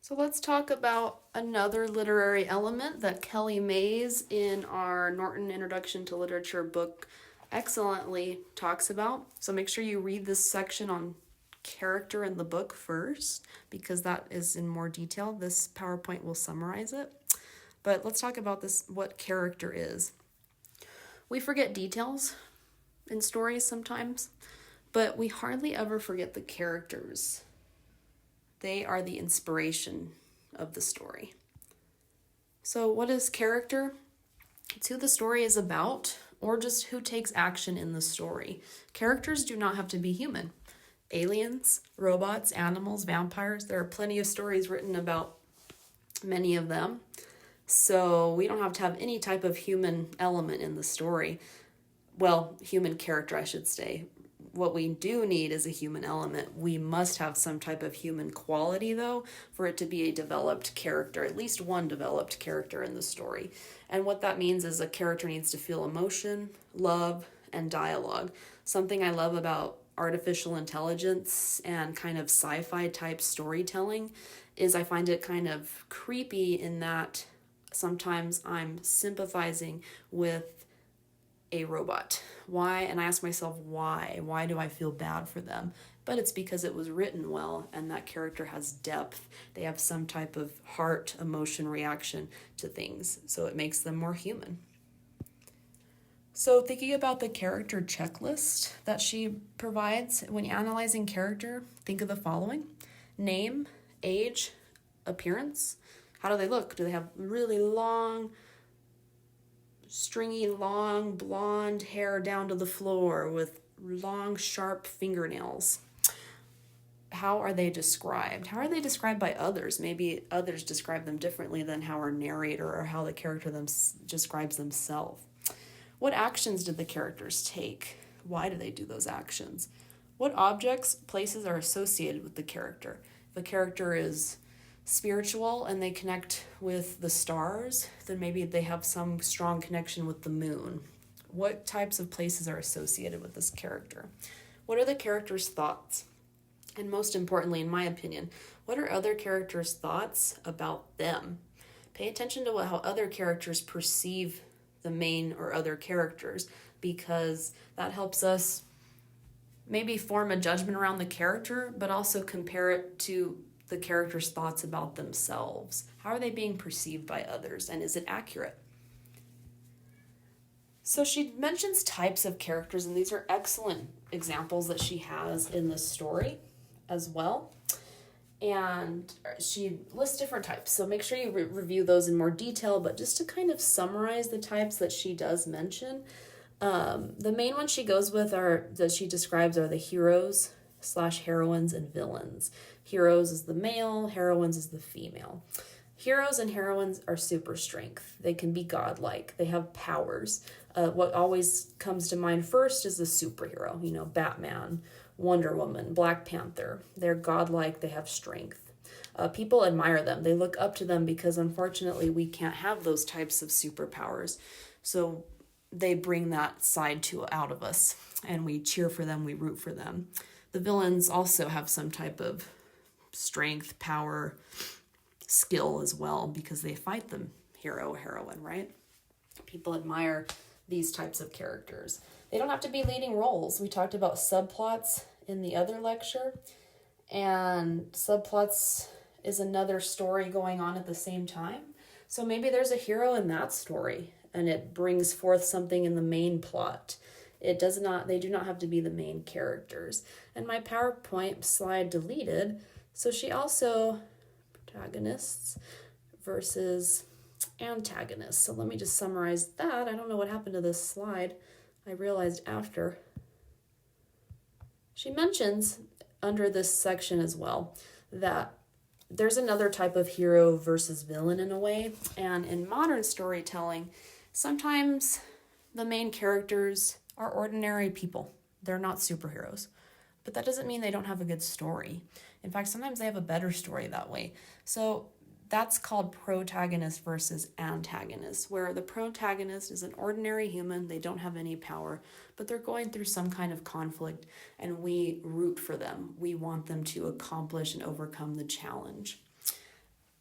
So let's talk about another literary element that Kelly Mays in our Norton Introduction to Literature book excellently talks about. So make sure you read this section on character in the book first because that is in more detail. This PowerPoint will summarize it. But let's talk about what character is. We forget details in stories sometimes, but we hardly ever forget the characters. They are the inspiration of the story. So, what is character? It's who the story is about, or just who takes action in the story. Characters do not have to be human. Aliens, robots, animals, vampires, there are plenty of stories written about many of them. So, we don't have to have any type of human element in the story. Well, human character, I should say. What we do need is a human element. We must have some type of human quality, though, for it to be a developed character, at least one developed character in the story. And what that means is a character needs to feel emotion, love, and dialogue. Something I love about artificial intelligence and kind of sci-fi type storytelling is I find it kind of creepy in that sometimes I'm sympathizing with a robot. Why? And I ask myself, why? Why do I feel bad for them? But it's because it was written well and that character has depth. They have some type of heart, emotion, reaction to things. So it makes them more human. So thinking about the character checklist that she provides, when analyzing character, think of the following: name, age, appearance. How do they look? Do they have really long, stringy, long, blonde hair down to the floor with long, sharp fingernails? How are they described? How are they described by others? Maybe others describe them differently than how our narrator or how the character describes themselves. What actions did the characters take? Why do they do those actions? What objects, places are associated with the character? If a character is spiritual and they connect with the stars, then maybe they have some strong connection with the moon. What types of places are associated with this character? What are the character's thoughts? And most importantly, in my opinion, what are other characters' thoughts about them? Pay attention to how other characters perceive the main or other characters, because that helps us maybe form a judgment around the character, but also compare it to the character's thoughts about themselves. How are they being perceived by others, and is it accurate? So she mentions types of characters, and these are excellent examples that she has in the story as well. And she lists different types, so make sure you review those in more detail, but just to kind of summarize the types that she does mention, the main ones she goes with that she describes are the heroes / heroines and villains. Heroes is the male, heroines is the female. Heroes and heroines are super strength. They can be godlike. They have powers. What always comes to mind first is the superhero, Batman, Wonder Woman, Black Panther. They're godlike, they have strength. People admire them. They look up to them because unfortunately we can't have those types of superpowers. So they bring that side out of us, and we cheer for them, we root for them. The villains also have some type of strength, power, skill as well, because they fight the hero or heroine, right? People admire these types of characters. They don't have to be leading roles. We talked about subplots in the other lecture, and subplots is another story going on at the same time. So maybe there's a hero in that story, and it brings forth something in the main plot. They do not have to be the main characters. And my PowerPoint slide deleted, so she also protagonists versus antagonists. So let me just summarize that. I don't know what happened to this slide. I realized after. She mentions under this section as well that there's another type of hero versus villain in a way. And in modern storytelling, sometimes the main characters are ordinary people. They're not superheroes. But that doesn't mean they don't have a good story. In fact, sometimes they have a better story that way. So that's called protagonist versus antagonist, where the protagonist is an ordinary human. They don't have any power, but they're going through some kind of conflict, and we root for them. We want them to accomplish and overcome the challenge.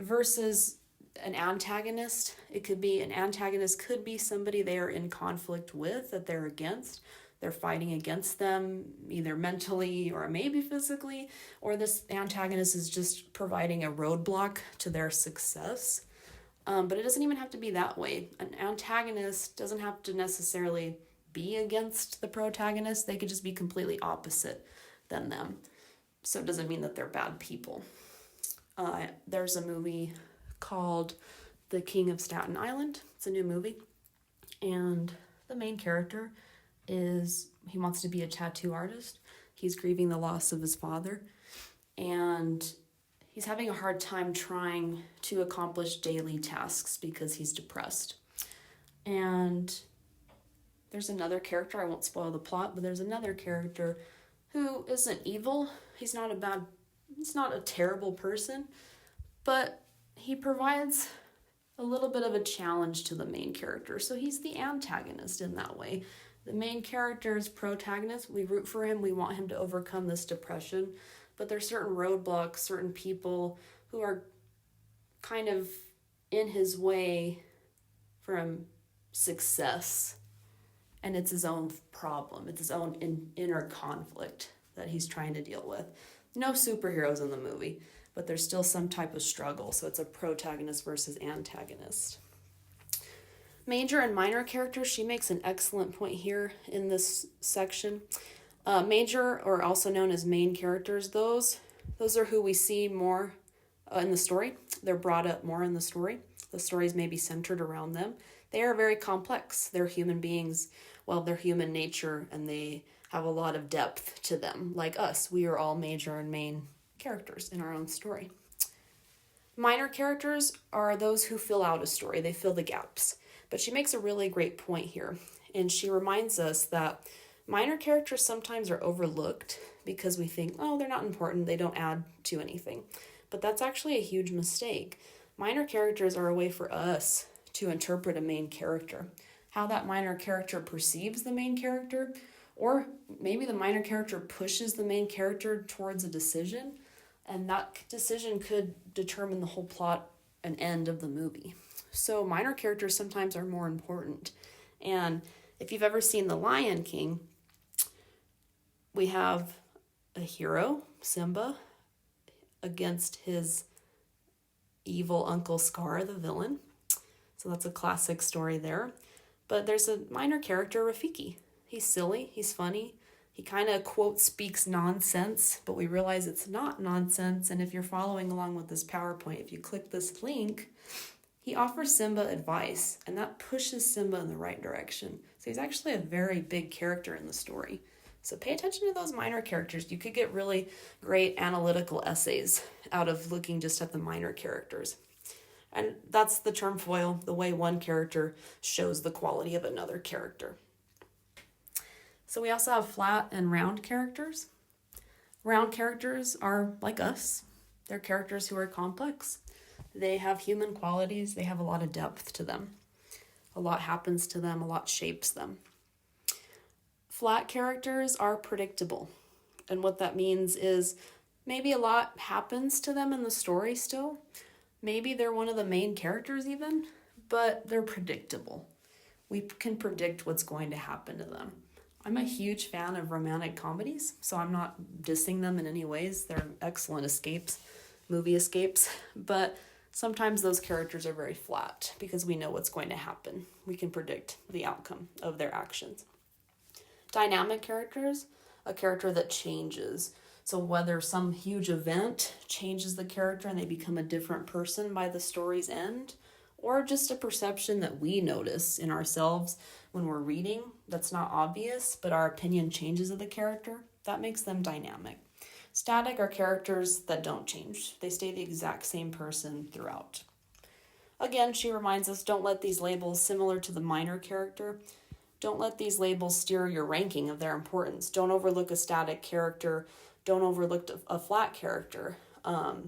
versus an antagonist. An antagonist could be somebody they are in conflict with, that they're against. They're fighting against them either mentally or maybe physically, or this antagonist is just providing a roadblock to their success. But it doesn't even have to be that way. An antagonist doesn't have to necessarily be against the protagonist. They could just be completely opposite than them. So it doesn't mean that they're bad people. There's a movie called The King of Staten Island. It's a new movie. And the main character he wants to be a tattoo artist. He's grieving the loss of his father. And he's having a hard time trying to accomplish daily tasks because he's depressed. And there's another character, I won't spoil the plot, but there's another character who isn't evil. He's not a terrible person, but he provides a little bit of a challenge to the main character. So he's the antagonist in that way. The main character is protagonist. We root for him. We want him to overcome this depression. But there's certain roadblocks, certain people who are kind of in his way from success. And it's his own problem. It's his own inner conflict that he's trying to deal with. No superheroes in the movie, but there's still some type of struggle. So it's a protagonist versus antagonist. Major and minor characters, she makes an excellent point here in this section. Major, or also known as main characters, those are who we see more in the story. They're brought up more in the story. The stories may be centered around them. They are very complex. They're human beings. Well, they're human nature, and they have a lot of depth to them. Like us, we are all major and main characters in our own story. Minor characters are those who fill out a story. They fill the gaps. But she makes a really great point here, and she reminds us that minor characters sometimes are overlooked because we think, oh, they're not important, they don't add to anything. But that's actually a huge mistake. Minor characters are a way for us to interpret a main character. How that minor character perceives the main character, or maybe the minor character pushes the main character towards a decision, and that decision could determine the whole plot and end of the movie. So minor characters sometimes are more important. And if you've ever seen The Lion King, we have a hero, Simba, against his evil Uncle Scar, the villain. So that's a classic story there. But there's a minor character, Rafiki. He's silly, he's funny. He kind of, quote, speaks nonsense, but we realize it's not nonsense. And if you're following along with this PowerPoint, if you click this link, he offers Simba advice, and that pushes Simba in the right direction. So he's actually a very big character in the story. So pay attention to those minor characters. You could get really great analytical essays out of looking just at the minor characters. And that's the term foil, the way one character shows the quality of another character. So we also have flat and round characters. Round characters are like us. They're characters who are complex. They have human qualities. They have a lot of depth to them. A lot happens to them. A lot shapes them. Flat characters are predictable. And what that means is maybe a lot happens to them in the story still. Maybe they're one of the main characters even, but they're predictable. We can predict what's going to happen to them. I'm a huge fan of romantic comedies, so I'm not dissing them in any ways. They're excellent movie escapes, but sometimes those characters are very flat because we know what's going to happen. We can predict the outcome of their actions. Dynamic characters, a character that changes. So whether some huge event changes the character and they become a different person by the story's end, or just a perception that we notice in ourselves when we're reading that's not obvious, but our opinion changes of the character, that makes them dynamic. Static are characters that don't change. They stay the exact same person throughout. Again, she reminds us, don't let these labels, similar to the minor character, don't let these labels steer your ranking of their importance. Don't overlook a static character. Don't overlook a flat character.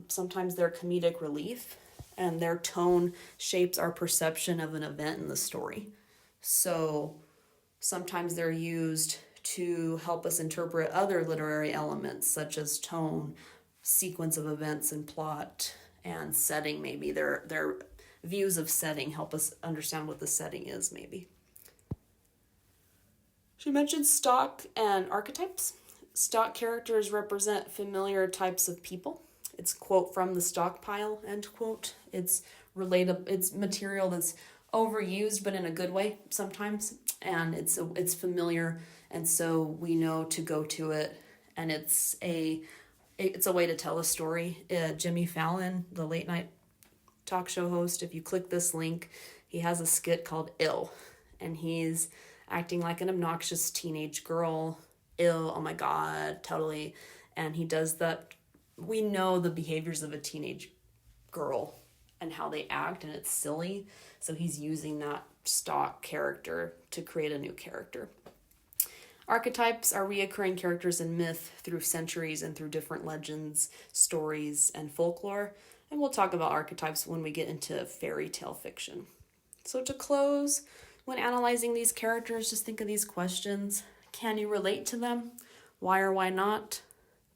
Sometimes they're comedic relief, and their tone shapes our perception of an event in the story. So sometimes they're used to help us interpret other literary elements, such as tone, sequence of events and plot, and setting, maybe their views of setting help us understand what the setting is, maybe. She mentioned stock and archetypes. Stock characters represent familiar types of people. It's quote from the stockpile, end quote. It's it's material that's overused, but in a good way sometimes, and it's familiar, and so we know to go to it, and it's a way to tell a story. Jimmy Fallon, the late night talk show host, if you click this link, he has a skit called Ill, and he's acting like an obnoxious teenage girl. Ill, oh my god, totally. And he does that. We know the behaviors of a teenage girl and how they act, and it's silly. So he's using that stock character to create a new character. Archetypes are reoccurring characters in myth through centuries and through different legends, stories, and folklore. And we'll talk about archetypes when we get into fairy tale fiction. So to close, when analyzing these characters, just think of these questions. Can you relate to them? Why or why not?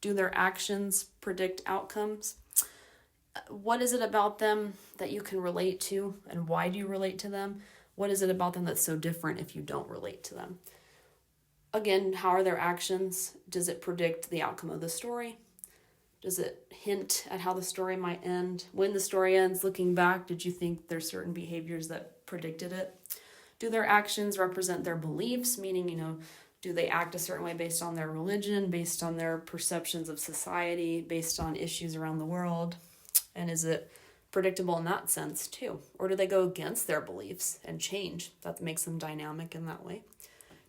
Do their actions predict outcomes? What is it about them that you can relate to, and why do you relate to them? What is it about them that's so different if you don't relate to them? Again, how are their actions? Does it predict the outcome of the story? Does it hint at how the story might end? When the story ends, looking back, did you think there's certain behaviors that predicted it? Do their actions represent their beliefs? Meaning, do they act a certain way based on their religion, based on their perceptions of society, based on issues around the world? And is it predictable in that sense too? Or do they go against their beliefs and change? That makes them dynamic in that way.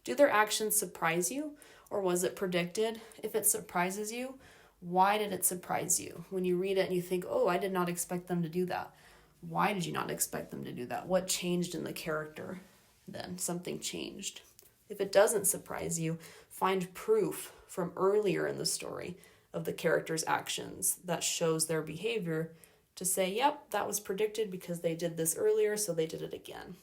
Do their actions surprise you, or was it predicted? If it surprises you, why did it surprise you? When you read it and you think, oh, I did not expect them to do that. Why did you not expect them to do that? What changed in the character then? Something changed. If it doesn't surprise you, find proof from earlier in the story of the character's actions that shows their behavior to say, yep, that was predicted because they did this earlier, so they did it again.